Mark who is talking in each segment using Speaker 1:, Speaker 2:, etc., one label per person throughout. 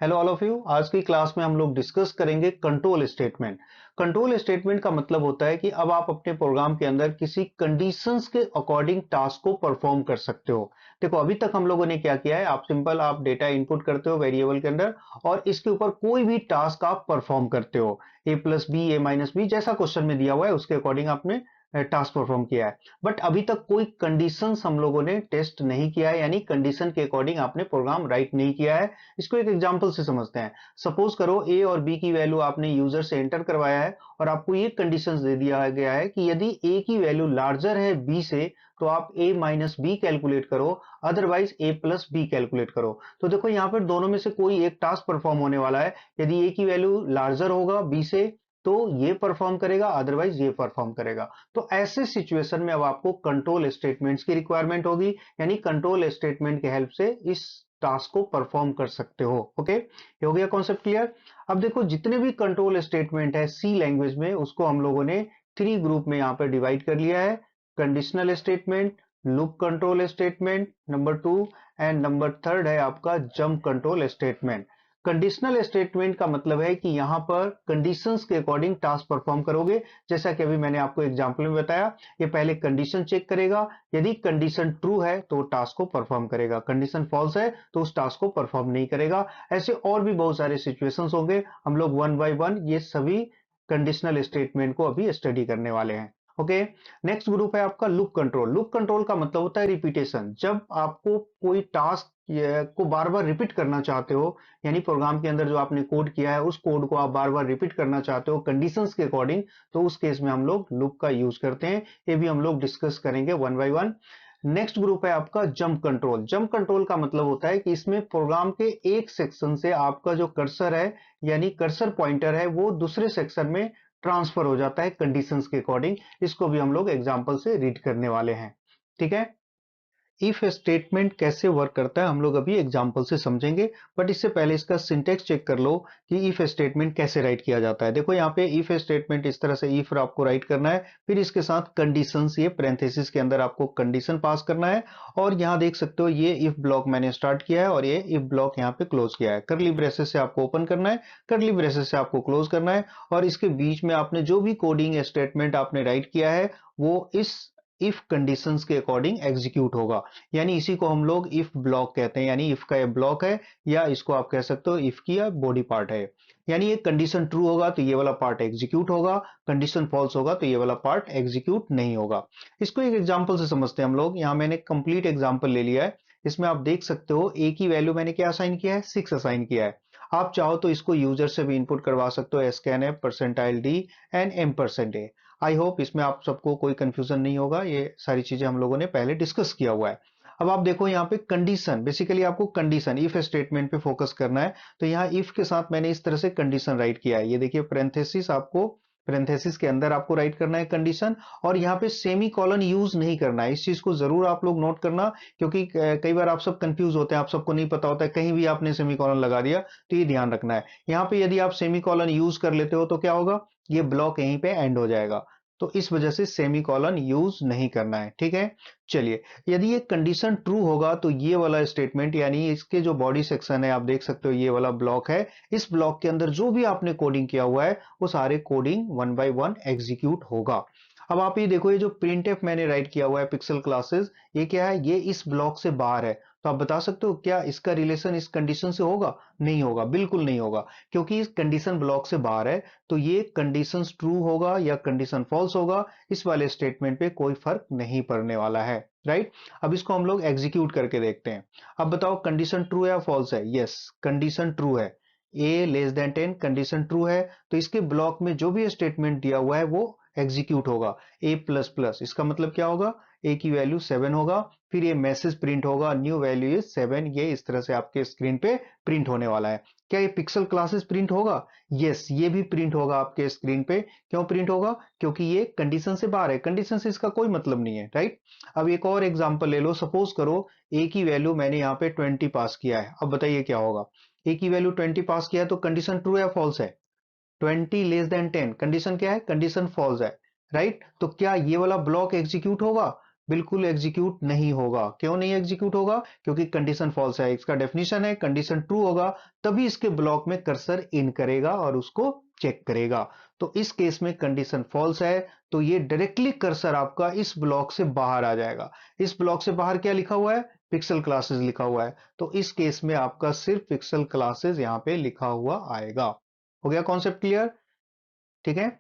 Speaker 1: Hello all of you. आज की class में हम लोग डिस्कस करेंगे कंट्रोल स्टेटमेंट। कंट्रोल स्टेटमेंट का मतलब होता है कि अब आप अपने प्रोग्राम के अंदर किसी कंडीशंस के अकॉर्डिंग टास्क को परफॉर्म कर सकते हो। देखो अभी तक हम लोगों ने क्या किया है, आप डेटा इनपुट करते हो वेरिएबल के अंदर और इसके ऊपर कोई भी टास्क आप परफॉर्म करते हो। ए प्लस बी, ए माइनस बी, जैसा क्वेश्चन में दिया हुआ है उसके अकॉर्डिंग आपने टास्क परफॉर्म किया है। बट अभी तक कोई कंडीशंस हम लोगों ने टेस्ट नहीं किया है, यानी कंडीशन के अकॉर्डिंग आपने प्रोग्राम राइट नहीं किया है। इसको एक एग्जांपल से समझते हैं। सपोज करो ए और बी की वैल्यू आपने यूजर से एंटर करवाया है और आपको ये कंडीशंस दे दिया गया है कि यदि ए की वैल्यू लार्जर है बी से तो आप ए माइनस बी कैलकुलेट करो, अदरवाइज ए प्लस बी कैलकुलेट करो। तो देखो यहाँ पर दोनों में से कोई एक टास्क परफॉर्म होने वाला है। यदि ए की वैल्यू लार्जर होगा बी से तो ये परफॉर्म करेगा, अदरवाइज ये परफॉर्म करेगा। तो ऐसे सिचुएशन में अब आपको कंट्रोल स्टेटमेंट्स की रिक्वायरमेंट होगी, यानी कंट्रोल स्टेटमेंट की हेल्प से इस टास्क को परफॉर्म कर सकते हो। ओके, ये हो गया कॉन्सेप्ट क्लियर। अब देखो जितने भी कंट्रोल स्टेटमेंट है सी लैंग्वेज में उसको हम लोगों ने थ्री ग्रुप में यहाँ पे डिवाइड कर लिया है। Conditional statement, loop control statement number two, and number third है आपका jump control statement. Conditional statement का मतलब है कि यहां पर कंडीशंस के अकॉर्डिंग टास्क परफॉर्म करोगे। जैसा कि अभी मैंने आपको एग्जांपल में बताया, ये पहले कंडीशन चेक करेगा, यदि कंडीशन ट्रू है तो टास्क को परफॉर्म करेगा, कंडीशन फॉल्स है तो उस टास्क को परफॉर्म नहीं करेगा। ऐसे और भी बहुत सारे सिचुएशंस होंगे, हम लोग वन बाय वन ये सभी कंडीशनल स्टेटमेंट को अभी स्टडी करने वाले हैं। ओके, नेक्स्ट ग्रुप है आपका लूप कंट्रोल। लूप कंट्रोल का मतलब होता है रिपीटेशन। जब आपको कोई टास्क को बार बार रिपीट करना चाहते हो, यानी प्रोग्राम के अंदर जो आपने कोड किया है उस कोड को आप बार बार रिपीट करना चाहते हो कंडीशंस के अकॉर्डिंग, तो उस केस में हम लोग लूप का यूज करते हैं। ये भी हम लोग डिस्कस करेंगे one by one. Next group है आपका जंप कंट्रोल। जंप कंट्रोल का मतलब होता है कि इसमें प्रोग्राम के एक सेक्शन से आपका जो कर्सर है, यानी कर्सर पॉइंटर है, वो दूसरे सेक्शन में ट्रांसफर हो जाता है कंडीशंस के अकॉर्डिंग। इसको भी हम लोग एग्जांपल से रीड करने वाले हैं। ठीक है, इफ स्टेटमेंट कैसे वर्क करता है हम लोग अभी एग्जांपल से समझेंगे। बट इससे पहले इसका सिंटेक्स चेक कर लो कि इफ स्टेटमेंट कैसे राइट किया जाता है। देखो यहाँ पे इफ स्टेटमेंट इस तरह से इफ आपको राइट करना है, फिर इसके साथ कंडीशंस, ये पैरेंथेसिस के अंदर आपको कंडीशन पास करना है। और यहाँ देख सकते हो ये इफ ब्लॉक मैंने स्टार्ट किया है और ये इफ ब्लॉक यहाँ पे क्लोज किया है। करली ब्रेसेस से आपको ओपन करना है, करली ब्रेसेस से आपको क्लोज करना है, और इसके बीच में आपने जो भी कोडिंग स्टेटमेंट आपने राइट किया है वो इस इफ कंडीशंस के अकॉर्डिंग एग्जीक्यूट होगा। यानी इसी को हम लोग इफ ब्लॉक कहते हैं, यानी इफ का ये ब्लॉक है, या इसको आप कह सकते हो इफ की बॉडी पार्ट है। यानी ये कंडीशन ट्रू होगा तो ये वाला पार्ट एग्जीक्यूट होगा, कंडीशन फॉल्स होगा तो ये वाला पार्ट एग्जीक्यूट नहीं होगा। इसको एक एग्जांपल से समझते हैं हम लोग। यहाँ मैंने कंप्लीट एग्जांपल ले लिया है। इसमें आप देख सकते हो ए की वैल्यू मैंने क्या असाइन किया है, 6 असाइन किया है। आप चाहो तो इसको यूजर से भी इनपुट करवा सकते हो, scanf percentile D and m%a। I hope इसमें आप सबको कोई कंफ्यूजन नहीं होगा, ये सारी चीजें हम लोगों ने पहले डिस्कस किया हुआ है। अब आप देखो यहाँ पे कंडीशन, बेसिकली आपको कंडीशन इफ स्टेटमेंट पे फोकस करना है। तो यहाँ इफ के साथ मैंने इस तरह से कंडीशन राइट किया है, ये देखिए पैरेंथेसिस, आपको पैरेंथेसिस के अंदर आपको राइट करना है कंडीशन, और यहाँ पे सेमी कॉलन यूज नहीं करना है। इस चीज को जरूर आप लोग नोट करना, क्योंकि कई बार आप सब कंफ्यूज होते हैं, आप सबको नहीं पता होता है, कहीं भी आपने सेमी कॉलन लगा दिया, तो ये ध्यान रखना है। यहाँ पे यदि आप सेमी कॉलन यूज कर लेते हो तो क्या होगा, ये ब्लॉक यहीं पे एंड हो जाएगा। तो इस वजह से सेमी कॉलन यूज नहीं करना है। ठीक है, चलिए, यदि ये कंडीशन ट्रू होगा तो ये वाला स्टेटमेंट, यानी इसके जो बॉडी सेक्शन है आप देख सकते हो ये वाला ब्लॉक है, इस ब्लॉक के अंदर जो भी आपने कोडिंग किया हुआ है वो सारे coding one by one execute होगा। अब आप ये देखो, ये जो प्रिंटफ मैंने राइट किया हुआ है पिक्सल क्लासेस, ये क्या है, ये इस ब्लॉक से बाहर है। तो आप बता सकते हो क्या इसका रिलेशन इस कंडीशन से होगा? नहीं होगा, बिल्कुल नहीं होगा, क्योंकि इस कंडीशन ब्लॉक से बाहर है। तो ये कंडीशन ट्रू होगा या कंडीशन फॉल्स होगा, इस वाले स्टेटमेंट पे कोई फर्क नहीं पड़ने वाला है। राइट, अब इसको हम लोग एग्जीक्यूट करके देखते हैं। अब बताओ कंडीशन ट्रू है या फॉल्स है? यस, कंडीशन ट्रू है। ए लेस देन 10 कंडीशन ट्रू है, तो इसके ब्लॉक में जो भी स्टेटमेंट दिया हुआ है वो एग्जीक्यूट होगा। ए प्लस प्लस, इसका मतलब क्या होगा, ए की वैल्यू 7 होगा, फिर ये मैसेज प्रिंट होगा, न्यू वैल्यू इज 7। ये इस तरह से आपके स्क्रीन पे प्रिंट होने वाला है। क्या ये पिक्सल क्लासेस प्रिंट होगा? यस, ये भी प्रिंट होगा आपके स्क्रीन पे। क्यों प्रिंट होगा? क्योंकि ये कंडीशन से बाहर है, कंडीशन से इसका कोई मतलब नहीं है। राइट, अब एक और एग्जांपल ले लो। सपोज करो ए की वैल्यू मैंने यहाँ पे 20 पास किया है। अब बताइए क्या होगा। ए की वैल्यू 20 पास किया है तो कंडीशन ट्रू या फॉल्स है? 20 लेस देन 10 कंडीशन क्या है, कंडीशन फॉल्स है। राइट, तो क्या ये वाला ब्लॉक एग्जीक्यूट होगा? बिल्कुल एग्जीक्यूट नहीं होगा। क्यों नहीं एग्जीक्यूट होगा? क्योंकि कंडीशन फॉल्स है। इसका डेफिनेशन है कंडीशन ट्रू होगा तभी इसके ब्लॉक में कर्सर इन करेगा और उसको चेक करेगा। तो इस केस में कंडीशन फॉल्स है तो ये डायरेक्टली कर्सर आपका इस ब्लॉक से बाहर आ जाएगा। इस ब्लॉक से बाहर क्या लिखा हुआ है? पिक्सल क्लासेस लिखा हुआ है। तो इस केस में आपका सिर्फ पिक्सल क्लासेस यहां पे लिखा हुआ आएगा। हो गया कॉन्सेप्ट क्लियर? ठीक है।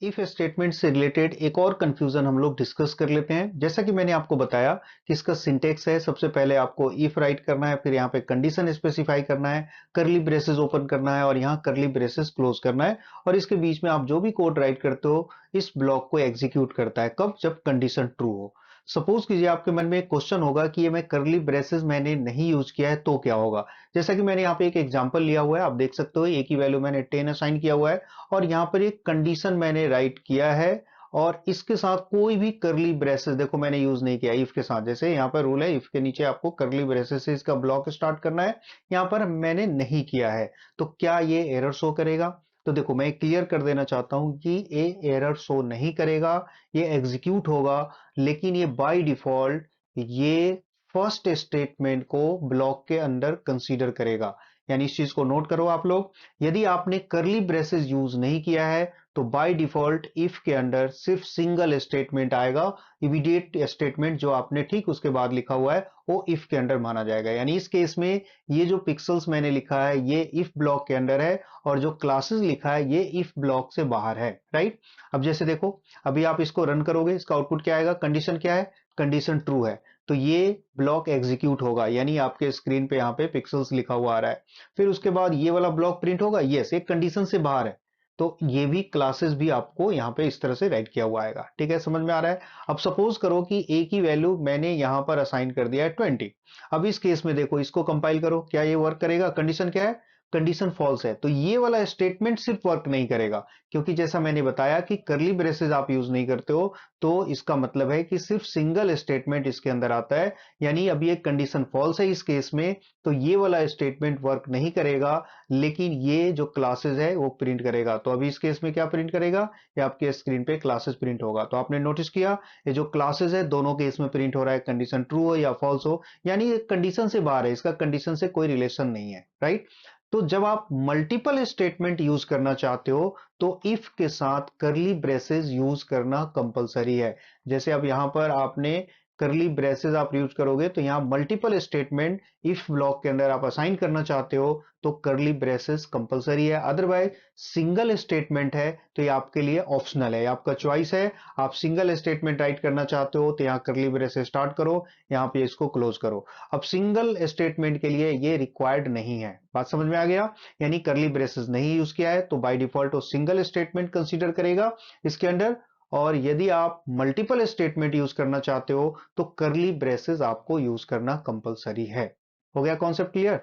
Speaker 1: इफ स्टेटमेंट से रिलेटेड एक और कंफ्यूजन हम लोग डिस्कस कर लेते हैं। जैसा कि मैंने आपको बताया कि इसका सिंटेक्स है, सबसे पहले आपको इफ राइट करना है, फिर यहाँ पे कंडीशन स्पेसिफाई करना है, करली ब्रेसेस ओपन करना है और यहाँ करली ब्रेसेस क्लोज करना है। और इसके बीच में आप जो भी कोड राइट करते हो इस ब्लॉक को एग्जीक्यूट करता है। कब? जब कंडीशन ट्रू हो। सपोज कीजिए आपके मन में एक क्वेश्चन होगा कि ये मैं करली ब्रेसेस मैंने नहीं यूज किया है तो क्या होगा। जैसा कि मैंने यहाँ पे एक एग्जांपल लिया हुआ है, आप देख सकते हो ए की वैल्यू मैंने 10 असाइन किया हुआ है और यहां पर एक कंडीशन मैंने राइट किया है और इसके साथ कोई भी करली ब्रेसेस देखो मैंने यूज नहीं किया इफ के साथ। जैसे यहां पर रूल है इफ के नीचे आपको करली ब्रेसेस से इसका ब्लॉक स्टार्ट करना है, यहां पर मैंने नहीं किया है। तो क्या ये एरर शो करेगा? तो देखो मैं क्लियर कर देना चाहता हूं कि ये एरर शो नहीं करेगा, ये एग्जीक्यूट होगा। लेकिन ये बाय डिफॉल्ट ये फर्स्ट स्टेटमेंट को ब्लॉक के अंदर कंसीडर करेगा। यानी इस चीज को नोट करो आप लोग। यदि आपने करली ब्रेसेस यूज नहीं किया है तो बाय डिफॉल्ट इफ के अंदर सिर्फ सिंगल स्टेटमेंट आएगा। इमीडिएट स्टेटमेंट जो आपने ठीक उसके बाद लिखा हुआ है वो इफ के अंदर माना जाएगा। यानी इस केस में ये जो पिक्सल्स मैंने लिखा है ये इफ ब्लॉक के अंदर है और जो क्लासेस लिखा है ये इफ ब्लॉक से बाहर है। राइट। अब जैसे देखो अभी आप इसको रन करोगे, इसका आउटपुट क्या आएगा? कंडीशन क्या है? कंडीशन ट्रू है तो ये ब्लॉक एग्जीक्यूट होगा। यानी आपके स्क्रीन पे यहाँ पे पिक्सल्स लिखा हुआ आ रहा है। फिर उसके बाद ये वाला ब्लॉक प्रिंट होगा, यस एक कंडीशन से बाहर है तो ये भी क्लासेस भी आपको यहाँ पे इस तरह से राइट किया हुआ आएगा। ठीक है, समझ में आ रहा है? अब सपोज करो कि ए की वैल्यू मैंने यहां पर असाइन कर दिया है 20। अब इस केस में देखो इसको कंपाइल करो, क्या ये वर्क करेगा? कंडीशन क्या है? कंडीशन फॉल्स है तो ये वाला स्टेटमेंट सिर्फ वर्क नहीं करेगा। क्योंकि जैसा मैंने बताया कि करली ब्रेसेस आप यूज नहीं करते हो तो इसका मतलब है कि सिर्फ सिंगल स्टेटमेंट इसके अंदर आता है। यानी अभी एक कंडीशन फॉल्स है इस केस में तो ये वाला स्टेटमेंट वर्क नहीं करेगा। लेकिन ये जो क्लासेस है वो प्रिंट करेगा। तो अभी इस केस में क्या प्रिंट करेगा? ये आपके स्क्रीन पे क्लासेस प्रिंट होगा। तो आपने नोटिस किया ये जो क्लासेस है दोनों केस में प्रिंट हो रहा है, कंडीशन ट्रू हो या फॉल्स हो। यानी ये कंडीशन से बाहर है, इसका कंडीशन से कोई रिलेशन नहीं है। राइट। तो जब आप मल्टीपल स्टेटमेंट यूज करना चाहते हो तो इफ के साथ करली ब्रेसेस यूज करना कंपलसरी है। जैसे अब यहां पर आपने करली ब्रेसेस आप यूज करोगे तो यहां मल्टीपल स्टेटमेंट इफ ब्लॉक के अंदर आप असाइन करना चाहते हो तो करली ब्रेसेस कंपलसरी है। अदरवाइज सिंगल स्टेटमेंट है तो ये आपके लिए ऑप्शनल है, आपका चॉइस है। आप सिंगल स्टेटमेंट राइट करना चाहते हो तो यहाँ करली ब्रेसेस स्टार्ट करो, यहाँ पे इसको क्लोज करो। अब सिंगल स्टेटमेंट के लिए ये रिक्वायर्ड नहीं है। बात समझ में आ गया? यानी करली ब्रेसेस नहीं यूज किया है तो बाय डिफॉल्ट वो सिंगल स्टेटमेंट कंसीडर करेगा इसके अंदर। और यदि आप मल्टीपल स्टेटमेंट यूज करना चाहते हो तो करली ब्रेसेस आपको यूज करना कंपलसरी है। हो गया कॉन्सेप्ट क्लियर?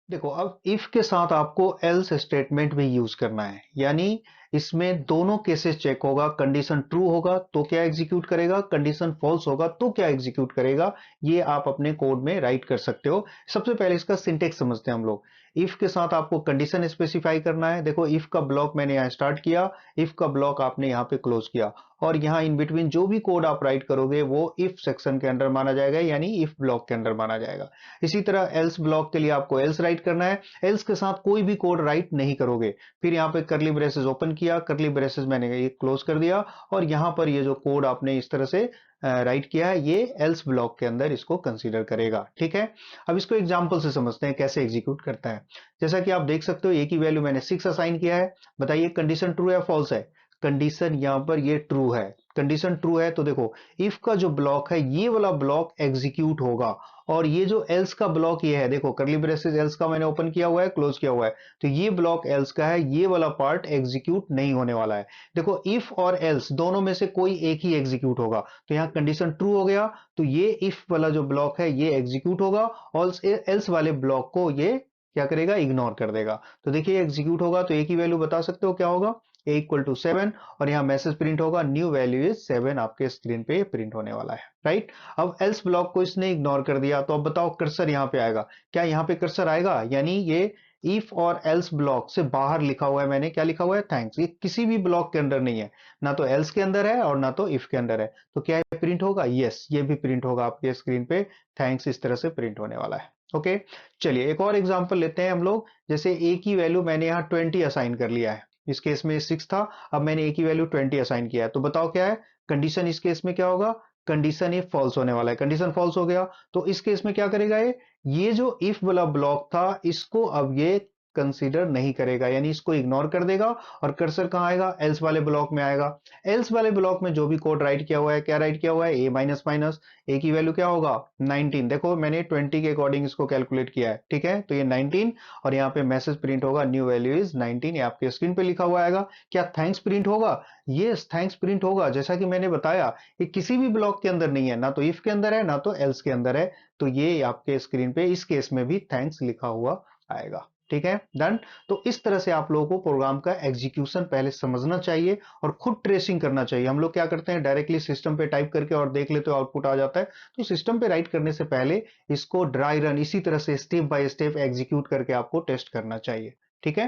Speaker 1: देखो अब इफ के साथ आपको एल्स स्टेटमेंट भी यूज करना है। यानी इसमें दोनों केसेस चेक होगा। कंडीशन ट्रू होगा तो क्या एग्जीक्यूट करेगा, कंडीशन फॉल्स होगा तो क्या एग्जीक्यूट करेगा। ये आप अपने कोड में राइट कर सकते हो। सबसे पहले इसका सिंटेक्स समझते हैं हम लोग। इफ के साथ आपको कंडीशन स्पेसिफाई करना है। देखो इफ का ब्लॉक मैंने यहाँ स्टार्ट किया, इफ का ब्लॉक आपने यहाँ पे क्लोज किया और यहाँ इन बिटवीन जो भी कोड आप राइट करोगे वो इफ सेक्शन के अंदर माना जाएगा, यानी इफ ब्लॉक के अंदर माना जाएगा। इसी तरह एल्स ब्लॉक के लिए आपको एल्स राइट करना है, एल्स के साथ कोई भी कोड राइट नहीं करोगे। फिर यहाँ पे करली ब्रेसेस ओपन किया, करली ब्रेसेस मैंने ये क्लोज कर दिया और यहाँ पर ये जो कोड आपने इस तरह से राइट किया है ये एल्स ब्लॉक के अंदर इसको कंसीडर करेगा। ठीक है। अब इसको एग्जांपल से समझते हैं कैसे एग्जीक्यूट करता है। जैसा कि आप देख सकते हो ए की वैल्यू मैंने 6 असाइन किया है। बताइए कंडीशन ट्रू या फॉल्स है? कंडीशन यहां पर ये ट्रू है। कंडीशन ट्रू है तो देखो इफ का जो ब्लॉक है ये वाला ब्लॉक एग्जीक्यूट होगा और ये जो एल्स का ब्लॉक ये है, देखो करली ब्रेसेस एल्स का मैंने ओपन किया हुआ है, क्लोज किया हुआ है तो ये ब्लॉक एल्स का है, ये वाला पार्ट एग्जीक्यूट नहीं होने वाला है। देखो इफ और एल्स दोनों में से कोई एक ही एग्जीक्यूट होगा तो यहाँ कंडीशन ट्रू हो गया तो ये इफ वाला जो ब्लॉक है ये एग्जीक्यूट होगा और एल्स वाले ब्लॉक को ये क्या करेगा, इग्नोर कर देगा। तो देखिए एग्जीक्यूट होगा तो ए की वैल्यू बता सकते हो क्या होगा? ए इक्वल टू 7 और यहाँ मैसेज प्रिंट होगा न्यू वैल्यू इज 7, आपके स्क्रीन पे प्रिंट होने वाला है। राइट। अब एल्स ब्लॉक को इसने इग्नोर कर दिया तो अब बताओ कर्सर यहाँ पे आएगा, क्या यहाँ पे कर्सर आएगा? यानी ये इफ और एल्स ब्लॉक से बाहर लिखा हुआ है, मैंने क्या लिखा हुआ है, थैंक्स। ये किसी भी ब्लॉक के अंदर नहीं है, ना तो एल्स के अंदर है और ना तो इफ के अंदर है। तो क्या ये प्रिंट होगा? यस, ये भी प्रिंट होगा आपके स्क्रीन पे, थैंक्स इस तरह से प्रिंट होने वाला है। ओके, चलिए एक और एग्जांपल लेते हैं हम लोग। जैसे ए की वैल्यू मैंने यहाँ 20 असाइन कर लिया है, इस केस में 6 था, अब मैंने ए की वैल्यू 20 असाइन किया है। तो बताओ क्या है कंडीशन? इस केस में क्या होगा? कंडीशन ये फॉल्स होने वाला है। कंडीशन फॉल्स हो गया तो इस केस में क्या करेगा ये जो इफ वाला ब्लॉक था इसको अब ये कंसीडर नहीं करेगा, यानी इसको इग्नोर कर देगा और कर्सर कहां आएगा? एल्स वाले ब्लॉक में आएगा। एल्स वाले ब्लॉक में जो भी कोड राइट किया हुआ है, क्या राइट किया हुआ है? ए माइनस माइनस, ए की वैल्यू क्या होगा? 19। देखो मैंने 20 के अकॉर्डिंग इसको कैलकुलेट किया है, ठीक है? तो ये 19 और यहाँ पे मैसेज प्रिंट होगा न्यू वैल्यू इज 19, ये आपके स्क्रीन पे लिखा हुआ आएगा। क्या थैंक्स प्रिंट होगा? यस, थैंक्स प्रिंट होगा। जैसा कि मैंने बताया ये किसी भी ब्लॉक के अंदर नहीं है, ना तो इफ के अंदर है ना तो एल्स के अंदर है, तो ये आपके स्क्रीन पे इस केस में भी थैंक्स लिखा हुआ आएगा। ठीक है, डन। तो इस तरह से आप लोगों को प्रोग्राम का एग्जीक्यूशन पहले समझना चाहिए और खुद ट्रेसिंग करना चाहिए। हम लोग क्या करते हैं, डायरेक्टली सिस्टम पे टाइप करके और देख लेते हो आउटपुट आ जाता है। तो सिस्टम पे राइट करने से पहले इसको ड्राई रन इसी तरह से स्टेप बाय स्टेप एग्जीक्यूट करके आपको टेस्ट करना चाहिए। ठीक है,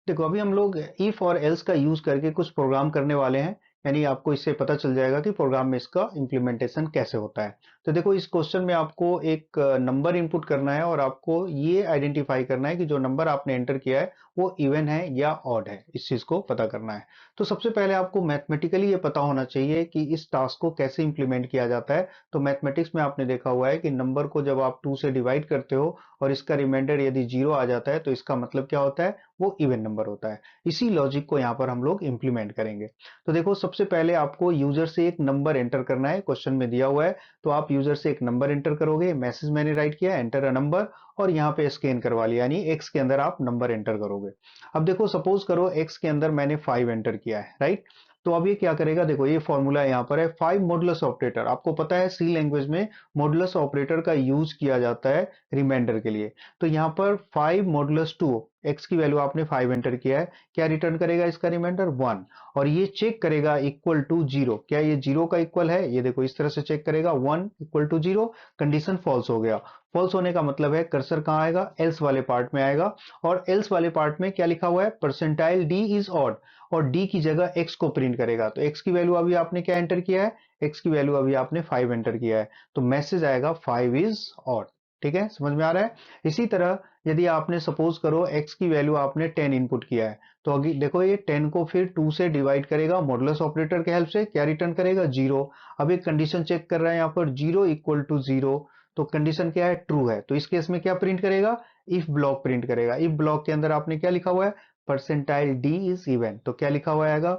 Speaker 1: देखो अभी हम लोग इफ और एल्स का यूज करके कुछ प्रोग्राम करने वाले हैं, यानी आपको इससे पता चल जाएगा कि प्रोग्राम में इसका इंप्लीमेंटेशन कैसे होता है। तो देखो इस क्वेश्चन में आपको एक नंबर इनपुट करना है और आपको ये आइडेंटिफाई करना है कि जो नंबर आपने एंटर किया है वो इवन है या ऑड है, इस चीज को पता करना है। तो सबसे पहले आपको मैथमेटिकली ये पता होना चाहिए कि इस टास्क को कैसे इंप्लीमेंट किया जाता है। तो मैथमेटिक्स में आपने देखा हुआ है कि नंबर को जब आप 2 से डिवाइड करते हो और इसका रिमाइंडर यदि 0 आ जाता है तो इसका मतलब क्या होता है? वो इवन नंबर होता है। इसी लॉजिक को यहाँ पर हम लोग इंप्लीमेंट करेंगे। तो देखो सबसे पहले आपको यूजर से एक नंबर एंटर करना है, क्वेश्चन में दिया हुआ है। तो आप यूजर से एक नंबर एंटर करोगे, मैसेज मैंने राइट किया एंटर अ नंबर और यहाँ पे स्कैन करवा लिया, यानी एक्स के अंदर आप नंबर एंटर करोगे। अब देखो सपोज करो एक्स के अंदर मैंने 5 एंटर किया है, राइट? तो अब ये क्या करेगा? देखो ये फॉर्मूला यहाँ पर है 5 मॉडुलस ऑपरेटर। आपको पता है सी लैंग्वेज में मॉडुलस ऑपरेटर का यूज किया जाता है रिमाइंडर के लिए। तो यहाँ पर 5 मॉडुलस 2, एक्स की वैल्यू आपने 5 एंटर किया है, क्या रिटर्न करेगा इसका रिमाइंडर? 1। और ये चेक करेगा इक्वल टू 0, क्या ये 0 का इक्वल है? ये देखो इस तरह से चेक करेगा 1 इक्वल टू 0, कंडीशन फॉल्स हो गया। फॉल्स होने का मतलब है कर्सर कहाँ आएगा? एल्स वाले पार्ट में आएगा। और एल्स वाले पार्ट में क्या लिखा हुआ है? परसेंटाइल डी इज ऑड, और डी की जगह एक्स को प्रिंट करेगा। तो एक्स की वैल्यू अभी आपने क्या एंटर किया है? एक्स की वैल्यू अभी आपने 5 एंटर किया है, तो मैसेज आएगा 5 इज ऑड। ठीक है, समझ में आ रहा है? इसी तरह यदि आपने सपोज करो x की वैल्यू आपने 10 इनपुट किया है, तो अभी देखो ये 10 को फिर 2 से डिवाइड करेगा मॉडुलस ऑपरेटर के हेल्प से, क्या रिटर्न करेगा? 0। अब एक कंडीशन चेक कर रहा है यहाँ पर 0 इक्वल टू 0, तो कंडीशन क्या है? ट्रू है। तो इस केस में क्या प्रिंट करेगा? इफ ब्लॉक प्रिंट करेगा। इफ ब्लॉक के अंदर आपने क्या लिखा हुआ है? परसेंटाइल डी इज इवन, तो क्या लिखा हुआ आएगा?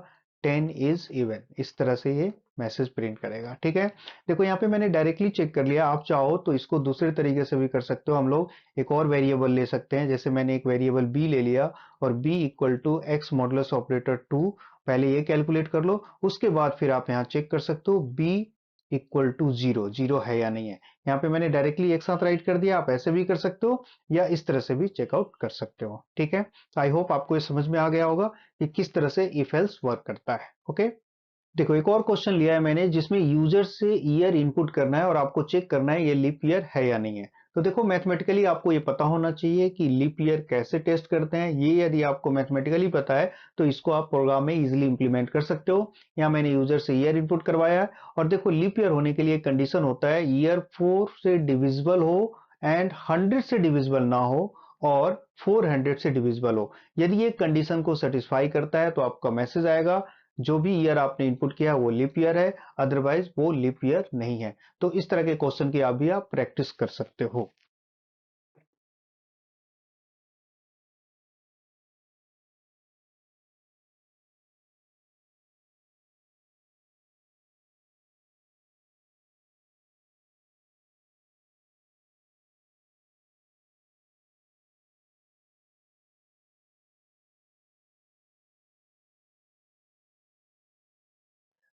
Speaker 1: 10 इज इवन। इस तरह से ये मैसेज प्रिंट करेगा। ठीक है, देखो यहाँ पे मैंने डायरेक्टली चेक कर लिया। आप चाहो तो इसको दूसरे तरीके से भी कर सकते हो। हम लोग एक और वेरिएबल ले सकते हैं, जैसे मैंने एक वेरिएबल b ले लिया और b equal to X modulus operator 2, पहले ये कैलकुलेट कर लो, उसके बाद फिर आप यहाँ चेक कर सकते हो b इक्वल टू 0, 0 है या नहीं है। यहाँ पे मैंने डायरेक्टली एक साथ राइट कर दिया, आप ऐसे भी कर सकते हो या इस तरह से भी चेकआउट कर सकते हो। ठीक है, आई होप आपको ये समझ में आ गया होगा कि किस तरह से इफ एल्स वर्क करता है। ओके, देखो एक और क्वेश्चन लिया है मैंने जिसमें यूजर से ईयर इनपुट करना है और आपको चेक करना है ये लीप ईयर है या नहीं है। तो देखो मैथमेटिकली आपको ये पता होना चाहिए कि लीप ईयर कैसे टेस्ट करते हैं। ये यदि आपको मैथमेटिकली पता है तो इसको आप प्रोग्राम में इजीली इंप्लीमेंट कर सकते हो। यहाँ मैंने यूजर से ईयर इनपुट करवाया है और देखो लीप ईयर होने के लिए कंडीशन होता है ईयर 4 से डिविजिबल हो एंड 100 से डिविजिबल ना हो और 400 से डिविजिबल हो। यदि ये कंडीशन को सेटिस्फाई करता है तो आपका मैसेज आएगा जो भी ईयर आपने इनपुट किया वो लीप ईयर है, अदरवाइज वो लीप ईयर नहीं है। तो इस तरह के क्वेश्चन की आप भी आप प्रैक्टिस कर सकते हो।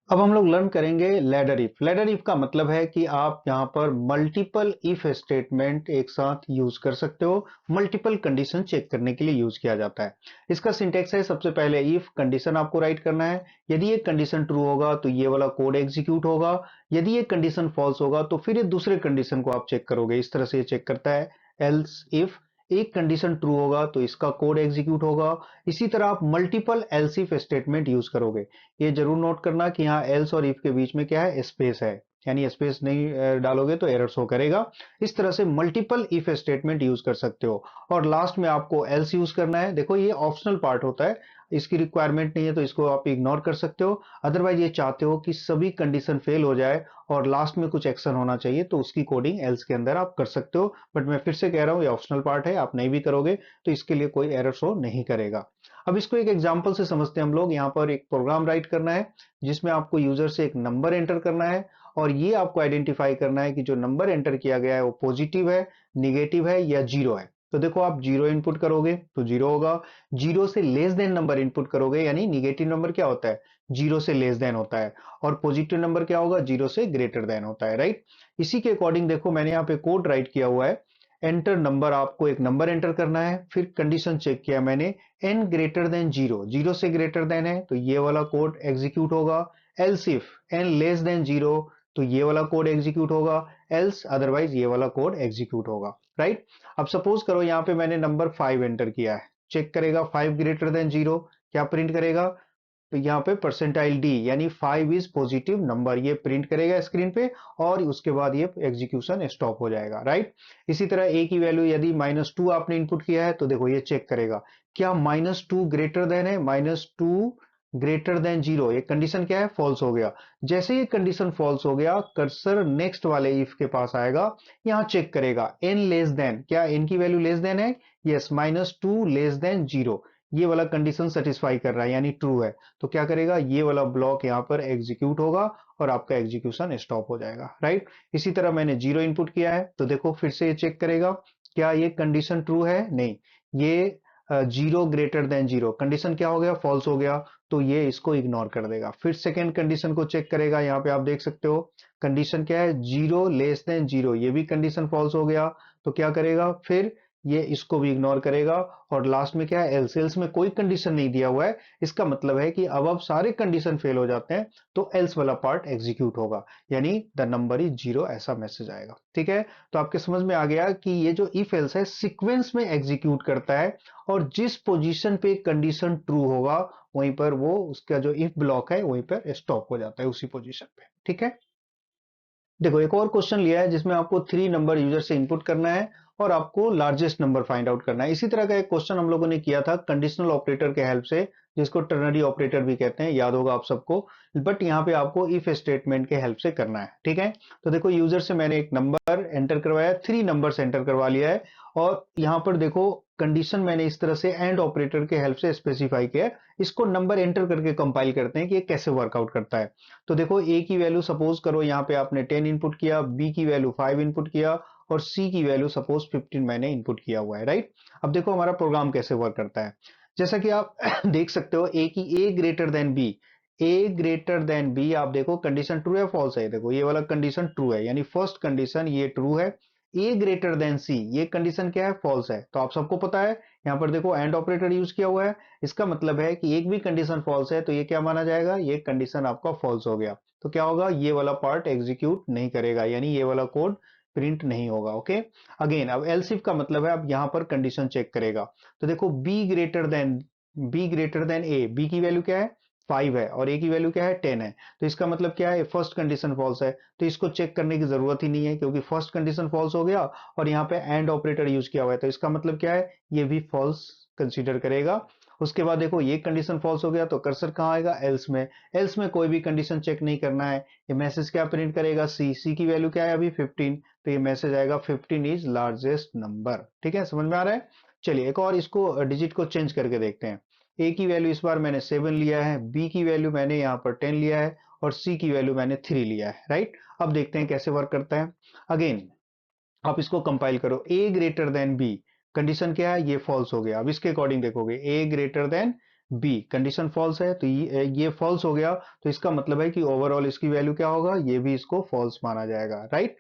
Speaker 1: अब हम लोग लर्न करेंगे लैडर इफ। लैडर इफ का मतलब है कि आप यहाँ पर मल्टीपल इफ स्टेटमेंट एक साथ यूज कर सकते हो, मल्टीपल कंडीशन चेक करने के लिए यूज किया जाता है। इसका सिंटेक्स है, सबसे पहले इफ कंडीशन आपको राइट करना है, यदि ये कंडीशन ट्रू होगा तो ये वाला कोड एग्जीक्यूट होगा, यदि ये कंडीशन फॉल्स होगा तो फिर ये दूसरे कंडीशन को आप चेक करोगे। इस तरह से ये चेक करता है एल्स इफ एक कंडीशन ट्रू होगा तो इसका कोड एग्जीक्यूट होगा। इसी तरह आप multiple else if statement use करोगे। ये जरूर नोट करना कि यहाँ एल्स और इफ के बीच में क्या है, स्पेस है, यानी स्पेस नहीं डालोगे तो एरर शो करेगा। इस तरह से मल्टीपल इफ स्टेटमेंट यूज कर सकते हो। और लास्ट में आपको एल्स यूज करना है। देखो ये ऑप्शनल पार्ट होता है, इसकी रिक्वायरमेंट नहीं है तो इसको आप इग्नोर कर सकते हो। अदरवाइज ये चाहते हो कि सभी कंडीशन फेल हो जाए और लास्ट में कुछ एक्शन होना चाहिए तो उसकी कोडिंग एल्स के अंदर आप कर सकते हो। बट मैं फिर से कह रहा हूं ये ऑप्शनल पार्ट है, आप नहीं भी करोगे तो इसके लिए कोई एरर शो नहीं करेगा। अब इसको एक एग्जांपल से समझते हैं हम लोग। यहाँ पर एक प्रोग्राम राइट करना है जिसमें आपको यूजर से एक नंबर एंटर करना है और ये आपको आइडेंटिफाई करना है कि जो नंबर एंटर किया गया है वो पॉजिटिव है, निगेटिव है या जीरो है। तो देखो आप जीरो इनपुट करोगे तो जीरो होगा। जीरो से लेस देन नंबर इनपुट करोगे, यानी निगेटिव नंबर क्या होता है, जीरो से लेस देन होता है। और पॉजिटिव नंबर क्या होगा, जीरो से ग्रेटर देन होता है, राइट। इसी के अकॉर्डिंग देखो मैंने यहाँ पे कोड राइट किया हुआ है। एंटर नंबर, आपको एक नंबर एंटर करना है, फिर कंडीशन चेक किया मैंने, n greater than zero, zero से ग्रेटर देन है तो ये वाला कोड एग्जीक्यूट होगा। Else if n less than zero तो ये वाला कोड एग्जीक्यूट होगा, एल्स अदरवाइज ये वाला कोड एग्जीक्यूट होगा, राइट। अब सपोज करो यहाँ पे मैंने नंबर 5 एंटर किया है, चेक करेगा 5 ग्रेटर देन जीरो, क्या प्रिंट करेगा, तो यहाँ पे परसेंटाइल डी यानी 5 इज पॉजिटिव नंबर, ये प्रिंट करेगा स्क्रीन पे और उसके बाद ये एग्जीक्यूशन स्टॉप हो जाएगा, राइट। इसी तरह ए की वैल्यू यदि -2 आपने इनपुट किया है तो देखो ये चेक करेगा क्या -2 ग्रेटर देन है, -2 ग्रेटर देन जीरो, ये कंडीशन क्या है, फॉल्स हो गया। जैसे ये कंडीशन फॉल्स हो गया कर्सर नेक्स्ट वाले इफ के पास आएगा, यहां चेक करेगा एन लेस देन, क्या एन की वैल्यू लेस देन है, यस, -2 लेस देन जीरो, ये वाला कंडीशन सेटिस्फाई कर रहा है यानी ट्रू है। तो क्या करेगा, ये वाला ब्लॉक यहाँ पर एग्जीक्यूट होगा और आपका एग्जीक्यूशन स्टॉप हो जाएगा, राइट। इसी तरह मैंने जीरो इनपुट किया है तो देखो फिर से ये चेक करेगा क्या ये कंडीशन ट्रू है, नहीं, ये zero greater than zero, condition क्या हो गया, फॉल्स हो गया, तो ये इसको इग्नोर कर देगा। फिर सेकेंड कंडीशन को चेक करेगा, यहाँ पे आप देख सकते हो कंडीशन क्या है, जीरो लेस देन जीरो, ये भी कंडीशन फॉल्स हो गया, तो क्या करेगा, फिर ये इसको भी इग्नोर करेगा। और लास्ट में क्या है, एल्स, एल्स में कोई कंडीशन नहीं दिया हुआ है, इसका मतलब है कि अब सारे कंडीशन फेल हो जाते हैं तो एल्स वाला पार्ट एग्जीक्यूट होगा, यानी द नंबर इज जीरो, ऐसा मैसेज आएगा, ठीक है। तो आपके समझ में आ गया कि ये जो इफ एल्स है सीक्वेंस में एग्जीक्यूट करता है और जिस पोजीशन पे कंडीशन ट्रू होगा वहीं पर वो उसका जो इफ ब्लॉक है वहीं पर स्टॉप हो जाता है उसी पोजीशन पे, ठीक है। देखो एक और क्वेश्चन लिया है जिसमें आपको 3 नंबर यूजर से इनपुट करना है और आपको लार्जेस्ट नंबर फाइंड आउट करना है। इसी तरह का एक क्वेश्चन हम लोगों ने किया था कंडीशनल ऑपरेटर के हेल्प से, जिसको टर्नरी ऑपरेटर भी कहते हैं, याद होगा आप सबको। बट यहाँ पे आपको इफ स्टेटमेंट के हेल्प से करना है, ठीक है। तो देखो यूजर से मैंने एक नंबर एंटर करवाया, 3 नंबर एंटर करवा लिया है और यहाँ पर देखो कंडीशन मैंने इस तरह से एंड ऑपरेटर के हेल्प से स्पेसिफाई किया है। इसको नंबर एंटर करके कंपाइल करते हैं कि ये कैसे वर्कआउट करता है। तो देखो ए की वैल्यू सपोज करो यहाँ पे आपने 10 इनपुट किया, बी की वैल्यू 5 इनपुट किया और सी की वैल्यू सपोज 15 मैंने इनपुट किया हुआ है, राइट। अब देखो हमारा प्रोग्राम कैसे वर्क करता है। जैसा कि आप देख सकते हो ए की ए ग्रेटर देन बी, ए ग्रेटर देन बी, आप देखो कंडीशन ट्रू है फॉल्स है, देखो ये वाला कंडीशन ट्रू है यानी फर्स्ट कंडीशन ये ट्रू है। ए ग्रेटर देन सी, ये कंडीशन क्या है, फॉल्स है। तो आप सबको पता है यहाँ पर देखो एंड ऑपरेटर यूज किया हुआ है, इसका मतलब है कि एक भी कंडीशन फॉल्स है तो ये क्या माना जाएगा, ये कंडीशन आपका फॉल्स हो गया। तो क्या होगा, ये वाला पार्ट एग्जीक्यूट नहीं करेगा यानी ये वाला कोड प्रिंट नहीं होगा, ओके। अगेन अब एल्स इफ का मतलब है अब यहां पर कंडीशन चेक करेगा। तो देखो B greater than A, B की वैल्यू क्या है, 5 है और ए की वैल्यू क्या है, 10 है। तो इसका मतलब क्या है, फर्स्ट कंडीशन फॉल्स है, तो इसको चेक करने की जरूरत ही नहीं है क्योंकि फर्स्ट कंडीशन फॉल्स हो गया और यहाँ पे एंड ऑपरेटर यूज किया हुआ है, तो इसका मतलब क्या है, ये भी फॉल्स कंसीडर करेगा। उसके बाद देखो ये कंडीशन फॉल्स हो गया तो कर्सर कहाँ आएगा, एल्स में। एल्स में कोई भी कंडीशन चेक नहीं करना है, ये मैसेज क्या प्रिंट करेगा, सी, सी की वैल्यू क्या है अभी 15, तो ये मैसेज आएगा 15 इज लार्जेस्ट नंबर, ठीक है, समझ में आ रहा है। चलिए एक और इसको डिजिट को चेंज करके देखते हैं। ए की वैल्यू इस बार मैंने 7 लिया है, बी की वैल्यू मैंने यहाँ पर 10 लिया है और सी की वैल्यू मैंने 3 लिया है, राइट। अब देखते हैं कैसे वर्क करता है। अगेन आप इसको कंपाइल करो, ए ग्रेटर देन बी, कंडीशन क्या है, ये फॉल्स हो गया। अब इसके अकॉर्डिंग देखोगे A greater than B, condition false है तो ये फॉल्स हो गया, तो इसका मतलब है कि ओवरऑल इसकी वैल्यू क्या होगा, ये भी इसको फॉल्स माना जाएगा, राइट।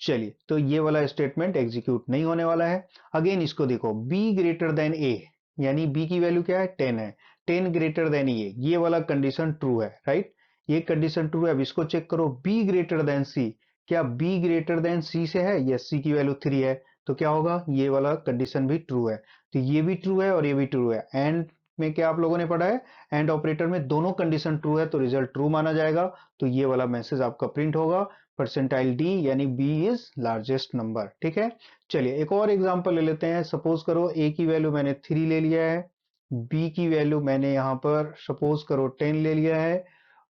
Speaker 1: चलिए तो ये वाला स्टेटमेंट एग्जीक्यूट नहीं होने वाला है। अगेन इसको देखो, बी ग्रेटर देन ए, यानी बी की वैल्यू क्या है, 10 है, 10 ग्रेटर देन ये वाला कंडीशन ट्रू है, राइट। ये कंडीशन ट्रू है। अब इसको चेक करो, बी ग्रेटर देन सी, क्या बी ग्रेटर देन सी से है, यस, सी की वैल्यू 3 है, तो क्या होगा, ये वाला कंडीशन भी ट्रू है, तो ये भी ट्रू है और ये भी ट्रू है। एंड में क्या आप लोगों ने पढ़ा है, एंड ऑपरेटर में दोनों कंडीशन ट्रू है तो रिजल्ट ट्रू माना जाएगा, तो ये वाला मैसेज आपका प्रिंट होगा, परसेंटाइल डी यानी बी इज लार्जेस्ट नंबर। ठीक है, चलिए एक और एग्जांपल ले लेते हैं। सपोज करो ए की वैल्यू मैंने 3 ले लिया है, बी की वैल्यू मैंने यहाँ पर सपोज करो 10 ले लिया है,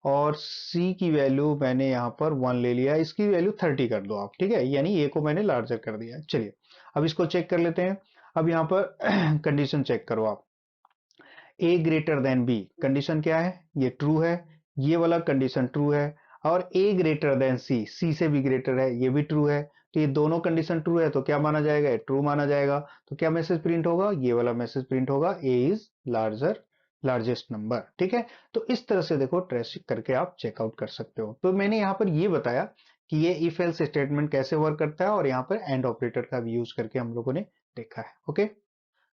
Speaker 1: और सी की वैल्यू मैंने यहाँ पर 1 ले लिया है, इसकी वैल्यू 30 कर दो आप। ठीक है, यानी ए को मैंने लार्जर कर दिया है। चलिए अब इसको चेक कर लेते हैं। अब यहाँ पर कंडीशन चेक करो आप, ए ग्रेटर देन बी, कंडीशन क्या है, ये ट्रू है, ये वाला कंडीशन ट्रू है, और ए ग्रेटर देन सी, सी से भी ग्रेटर है, ये भी ट्रू है, तो ये दोनों कंडीशन ट्रू है तो क्या माना जाएगा, ट्रू माना जाएगा। तो क्या मैसेज प्रिंट होगा, ये वाला मैसेज प्रिंट होगा, ए इज लार्जर, लार्जेस्ट नंबर। ठीक है, तो इस तरह से देखो ट्रेस करके आप चेकआउट कर सकते हो। तो मैंने यहाँ पर ये बताया कि ये इफ एल्स स्टेटमेंट कैसे वर्क करता है, और यहाँ पर एंड ऑपरेटर का भी यूज करके हम लोगों ने देखा है। ओके,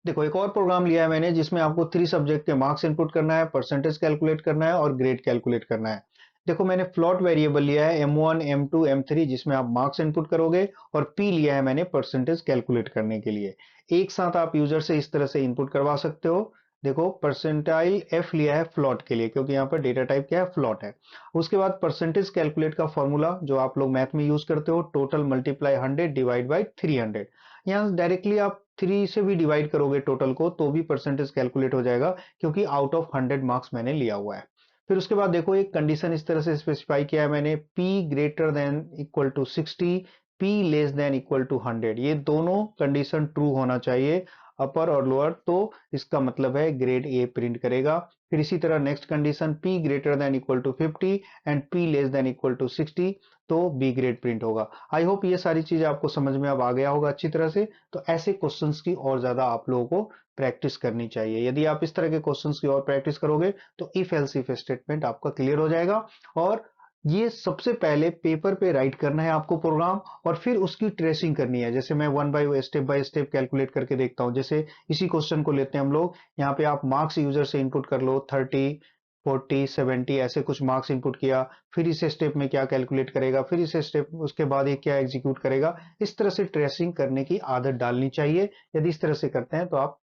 Speaker 1: देखो एक और प्रोग्राम लिया है मैंने जिसमें आपको 3 सब्जेक्ट के मार्क्स इनपुट करना है, परसेंटेज कैलकुलेट करना है और ग्रेड कैलकुलेट करना है। देखो मैंने फ्लोट वेरिएबल लिया है M1 M2 M3 जिसमें आप मार्क्स इनपुट करोगे, और P लिया है मैंने परसेंटेज कैलकुलेट करने के लिए। एक साथ आप यूजर से इस तरह से इनपुट करवा सकते हो। देखो परसेंटाइल F लिया है फ्लोट के लिए, क्योंकि यहाँ पर डेटा टाइप क्या है, फ्लोट है। उसके बाद परसेंटेज कैलकुलेट का फॉर्मूला जो आप लोग मैथ में यूज करते हो, टोटल मल्टीप्लाई 100 डिवाइड बाई 300। यहाँ डायरेक्टली आप 3 से भी डिवाइड करोगे टोटल को तो भी परसेंटेज कैलकुलेट हो जाएगा, क्योंकि आउट ऑफ 100 मार्क्स मैंने लिया हुआ है। फिर उसके बाद देखो एक कंडीशन इस तरह से स्पेसिफाई किया है मैंने, p greater than equal to 60, p less than equal to 100, ये दोनों कंडीशन ट्रू होना चाहिए, अपर और लोअर, तो इसका मतलब है ग्रेड ए प्रिंट करेगा। फिर इसी तरह next condition p greater than equal to 50 and p less than equal to 60, तो बी ग्रेड प्रिंट होगा। आई होप ये सारी चीजें आपको समझ में अब आ गया होगा अच्छी तरह से। तो ऐसे क्वेश्चंस की और ज्यादा आप लोगों को प्रैक्टिस करनी चाहिए। यदि आप इस तरह के क्वेश्चंस की और प्रैक्टिस करोगे तो इफ एल्स इफ स्टेटमेंट आपका क्लियर हो जाएगा। और ये सबसे पहले पेपर पे राइट करना है आपको प्रोग्राम, और फिर उसकी ट्रेसिंग करनी है। जैसे मैं बाय स्टेप कैलकुलेट करके देखता हूं। जैसे इसी क्वेश्चन को लेते हैं हम लोग, यहाँ पे आप मार्क्स यूजर से इनपुट कर लो, 30 40 70 ऐसे कुछ मार्क्स इनपुट किया, फिर इस स्टेप में क्या कैलकुलेट करेगा, फिर इस स्टेप उसके बाद ये क्या एग्जीक्यूट करेगा। इस तरह से ट्रेसिंग करने की आदत डालनी चाहिए। यदि इस तरह से करते हैं तो आप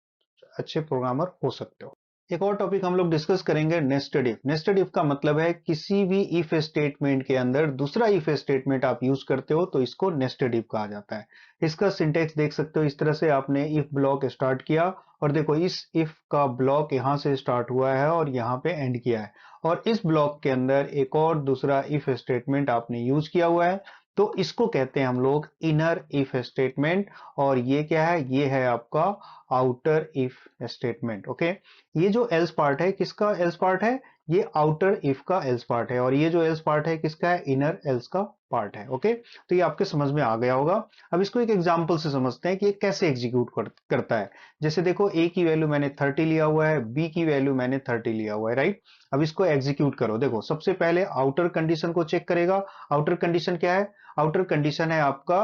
Speaker 1: अच्छे प्रोग्रामर हो सकते हो। एक और टॉपिक हम लोग डिस्कस करेंगे, नेस्टेड इफ। नेस्टेड इफ का मतलब है किसी भी इफ स्टेटमेंट के अंदर दूसरा इफ स्टेटमेंट आप यूज करते हो तो इसको नेस्टेड इफ कहा जाता है। इसका सिंटेक्स देख सकते हो, इस तरह से आपने इफ ब्लॉक स्टार्ट किया, और देखो इस इफ का ब्लॉक यहां से स्टार्ट हुआ है और यहां पे एंड किया है, और इस ब्लॉक के अंदर एक और दूसरा इफ स्टेटमेंट आपने यूज किया हुआ है, तो इसको कहते हैं हम लोग इनर इफ स्टेटमेंट। और ये क्या है, ये है आपका आउटर इफ स्टेटमेंट। ओके, ये जो एल्स पार्ट है किसका एल्स पार्ट है, ये आउटर इफ का एल्स पार्ट है, और ये जो एल्स पार्ट है किसका है, इनर एल्स का पार्ट है। ओके, तो ये आपके समझ में आ गया होगा। अब इसको एक एग्जांपल से समझते हैं कि ये कैसे एग्जीक्यूट करता है। जैसे देखो ए की वैल्यू मैंने 30 लिया हुआ है, बी की वैल्यू मैंने 30 लिया हुआ है, राइट। अब इसको एग्जीक्यूट करो। देखो सबसे पहले आउटर कंडीशन को चेक करेगा। आउटर कंडीशन क्या है, आउटर कंडीशन है आपका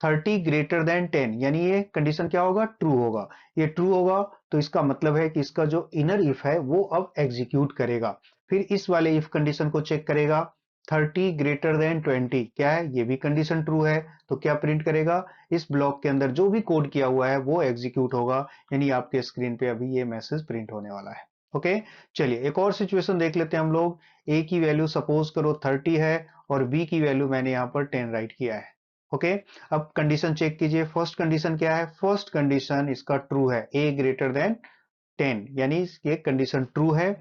Speaker 1: 30 ग्रेटर देन 10, यानी ये कंडीशन क्या होगा, ट्रू होगा। ये ट्रू होगा तो इसका मतलब है कि इसका जो इनर इफ है वो अब एग्जीक्यूट करेगा। फिर इस वाले इफ कंडीशन को चेक करेगा, 30 ग्रेटर देन 20 क्या है, ये भी कंडीशन ट्रू है, तो क्या प्रिंट करेगा, इस ब्लॉक के अंदर जो भी कोड किया हुआ है वो एग्जीक्यूट होगा, यानी आपके स्क्रीन पे अभी ये मैसेज प्रिंट होने वाला है। ओके, चलिए एक और सिचुएशन देख लेते हैं हम लोग। ए की वैल्यू सपोज करो 30 है, और बी की वैल्यू मैंने यहाँ पर 10 राइट किया है। ओके, अब कंडीशन चेक कीजिए। फर्स्ट कंडीशन क्या है, फर्स्ट कंडीशन इसका ट्रू है, ए ग्रेटर देन 10, यानी ये कंडीशन ट्रू है,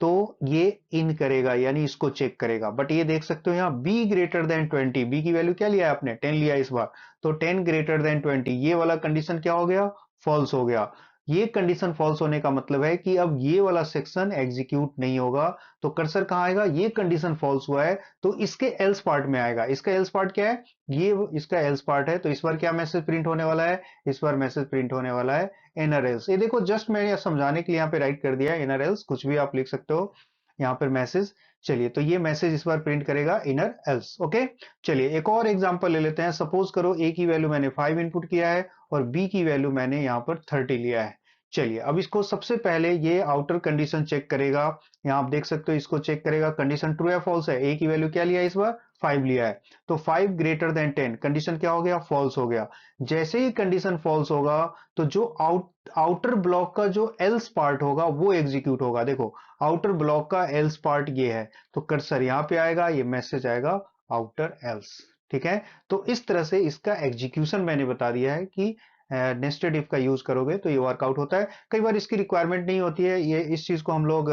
Speaker 1: तो ये इन करेगा, यानी इसको चेक करेगा। बट ये देख सकते हो यहाँ बी ग्रेटर देन 20, बी की वैल्यू क्या लिया है आपने, 10 लिया इस बार, तो 10 ग्रेटर देन 20, ये वाला कंडीशन क्या हो गया, फॉल्स हो गया। ये कंडीशन फॉल्स होने का मतलब है कि अब ये वाला सेक्शन एग्जीक्यूट नहीं होगा। तो कर्सर कहां आएगा, ये कंडीशन फॉल्स हुआ है तो इसके एल्स पार्ट में आएगा। इसका एल्स पार्ट क्या है, ये इसका एल्स पार्ट है, तो इस बार क्या मैसेज प्रिंट होने वाला है, इस बार मैसेज प्रिंट होने वाला है इनर एल्स। ये देखो जस्ट मैंने समझाने के लिए यहाँ पे राइट कर दिया है इनर एल्स, कुछ भी आप लिख सकते हो यहाँ पर मैसेज। चलिए तो ये मैसेज इस बार प्रिंट करेगा इनर एल्स। ओके, चलिए एक और एग्जांपल ले लेते हैं। सपोज करो ए की वैल्यू मैंने 5 इनपुट किया है, और बी की वैल्यू मैंने यहाँ पर 30 लिया है। चलिए अब इसको सबसे पहले ये आउटर कंडीशन चेक करेगा। यहाँ आप देख सकते हो, इसको चेक करेगा कंडीशन ट्रू या फॉल्स है। ए की वैल्यू क्या लिया है इस बार, 5 लिया है, तो 5 ग्रेटर देन 10 कंडीशन क्या हो गया, फॉल्स हो गया। जैसे ही कंडीशन फॉल्स होगा तो जो आउटर ब्लॉक का जो एल्स पार्ट होगा वो एग्जीक्यूट होगा। देखो आउटर ब्लॉक का एल्स पार्ट ये है, तो कर्सर यहां पे आएगा, ये मैसेज आएगा आउटर एल्स। ठीक है, तो इस तरह से इसका एग्जीक्यूशन मैंने बता दिया है कि नेस्टेड इफ का यूज करोगे तो ये वर्कआउट होता है। कई बार इसकी रिक्वायरमेंट नहीं होती है, ये इस चीज को हम लोग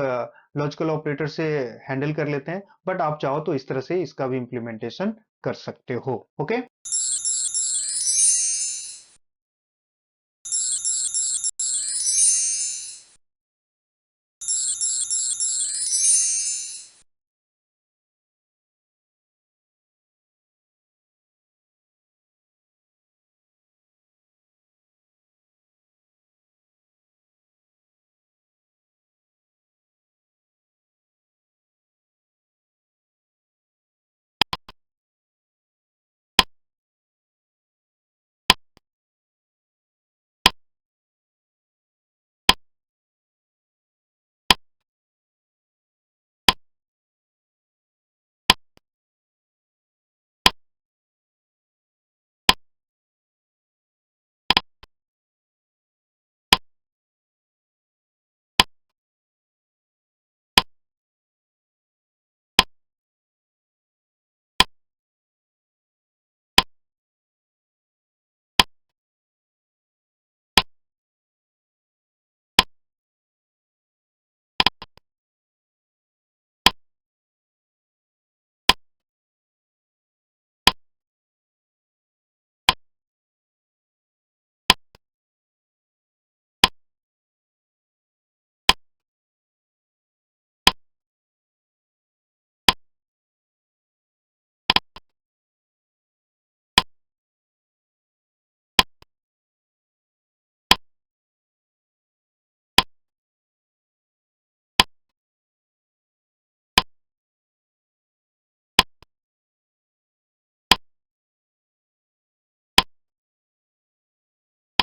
Speaker 1: लॉजिकल ऑपरेटर से हैंडल कर लेते हैं, बट आप चाहो तो इस तरह से इसका भी इंप्लीमेंटेशन कर सकते हो। ओके,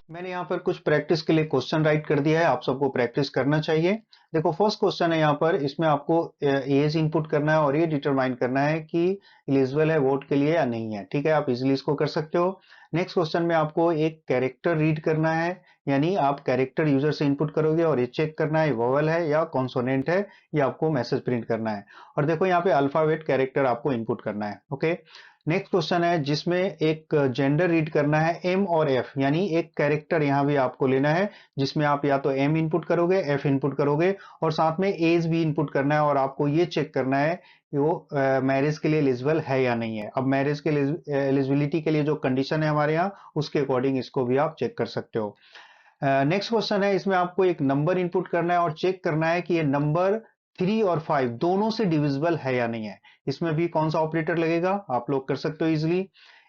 Speaker 1: मैंने यहाँ पर कुछ प्रैक्टिस के लिए क्वेश्चन राइट कर दिया है, आप सबको प्रैक्टिस करना चाहिए। देखो फर्स्ट क्वेश्चन है यहाँ पर, इसमें आपको एज इनपुट करना है और ये डिटरमाइन करना है कि एलिजिबल है वोट के लिए या नहीं है। ठीक है, आप इजीली इसको कर सकते हो। नेक्स्ट क्वेश्चन में आपको एक कैरेक्टर रीड करना है, यानी आप कैरेक्टर यूजर से इनपुट करोगे और ये चेक करना है वोवेल है या कॉन्सोनेंट है, ये आपको मैसेज प्रिंट करना है। और देखो यहाँ पे अल्फाबेट कैरेक्टर आपको इनपुट करना है। ओके, नेक्स्ट क्वेश्चन है जिसमें एक जेंडर रीड करना है एम और एफ, यानी एक कैरेक्टर यहां भी आपको लेना है जिसमें आप या तो एम इनपुट करोगे, एफ इनपुट करोगे और साथ में एज भी इनपुट करना है, और आपको ये चेक करना है कि वो मैरिज के लिए एलिजिबल है या नहीं है। अब मैरिज के एलिजिबिलिटी के लिए जो कंडीशन है हमारे यहाँ, उसके अकॉर्डिंग इसको भी आप चेक कर सकते हो। नेक्स्ट क्वेश्चन है, इसमें आपको एक नंबर इनपुट करना है और चेक करना है कि ये नंबर 3 और 5 दोनों से डिविजिबल है या नहीं है। इसमें भी कौन सा ऑपरेटर लगेगा आप लोग कर सकते हो इजिली।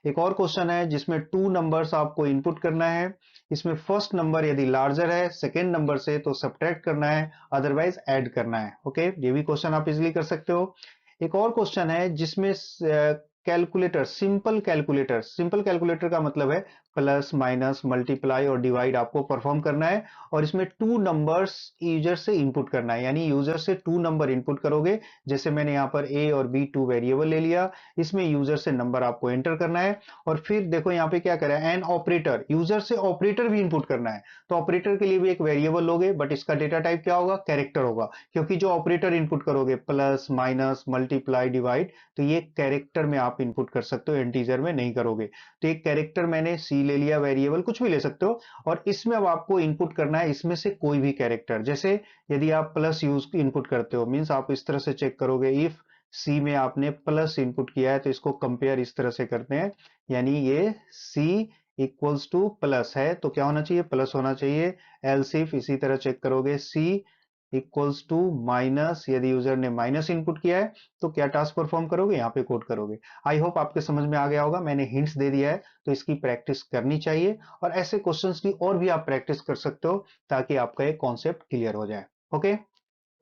Speaker 1: एक और क्वेश्चन है जिसमें 2 नंबर्स आपको इनपुट करना है, इसमें फर्स्ट नंबर यदि लार्जर है सेकेंड नंबर से तो सब्ट्रैक्ट करना है, अदरवाइज ऐड करना है। ओके, ये भी क्वेश्चन आप इजिली कर सकते हो। एक और क्वेश्चन है जिसमें कैलकुलेटर, सिंपल कैलकुलेटर का मतलब है प्लस माइनस मल्टीप्लाई और डिवाइड आपको परफॉर्म करना है, और इसमें 2 नंबर्स यूजर से इनपुट करना है, यानी यूजर से 2 नंबर इनपुट करोगे। जैसे मैंने यहाँ पर ए और बी 2 वेरिएबल ले लिया, इसमें यूजर से नंबर आपको एंटर करना है। और फिर देखो यहाँ पे क्या करा है, एन ऑपरेटर, यूजर से ऑपरेटर भी इनपुट करना है। तो ऑपरेटर के लिए भी एक वेरिएबल लोगे, बट इसका डेटा टाइप क्या होगा, कैरेक्टर होगा, क्योंकि जो ऑपरेटर इनपुट करोगे प्लस माइनस मल्टीप्लाई डिवाइड, तो ये कैरेक्टर में आप इनपुट कर सकते हो, इंटीजर में नहीं करोगे। तो एक कैरेक्टर मैंने सी ले लिया, वेरिएबल कुछ भी ले सकते हो, और इसमें अब आपको इनपुट करना है इसमें से कोई भी कैरेक्टर। जैसे यदि आप प्लस यूज इनपुट करते हो, मींस आप इस तरह से चेक करोगे, इफ सी में आपने प्लस इनपुट किया है तो इसको कंपेयर इस तरह से करते हैं, यानी ये सी इक्वल्स टू प्लस है तो क्या होना चाहिए, प्लस होना चाहिए। एल्स इफ इसी तरह चेक करोगे, सी इक्वल्स टू माइनस, यदि यूजर ने माइनस इनपुट किया है तो क्या टास्क परफॉर्म करोगे, यहाँ पे कोड करोगे। आई होप आपके समझ में आ गया होगा, मैंने हिंट्स दे दिया है, तो इसकी प्रैक्टिस करनी चाहिए, और ऐसे क्वेश्चंस की और भी आप प्रैक्टिस कर सकते हो ताकि आपका एक कॉन्सेप्ट क्लियर हो जाए। Okay,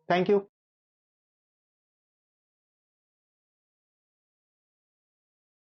Speaker 1: thank you.